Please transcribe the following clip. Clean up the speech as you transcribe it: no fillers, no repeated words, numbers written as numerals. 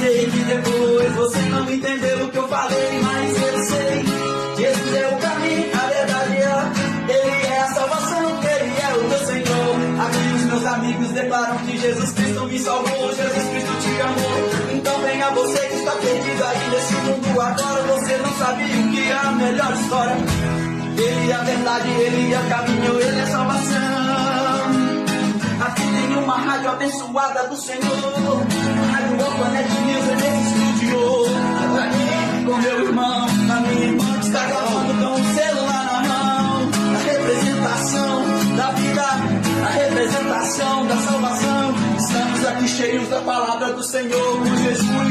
sei que depois você não entendeu o que eu falei, mas eu sei. Jesus é o caminho, a verdade Ele é a salvação, Ele é o meu Senhor. Aqui os meus amigos declaram que Jesus Cristo me salvou, Jesus Cristo te amou. Então venha você que está perdido aí nesse mundo agora. Você não sabe o que é a melhor história. Ele é a verdade, Ele é o caminho, Ele é a salvação. Aqui tem uma rádio abençoada do Senhor, Rádio Orpanet News, nesse estúdio. Aqui com meu irmão, a minha irmã que está gravando com o celular na mão. A representação da vida, a representação da salvação. Estamos aqui cheios da palavra do Senhor, com Jesus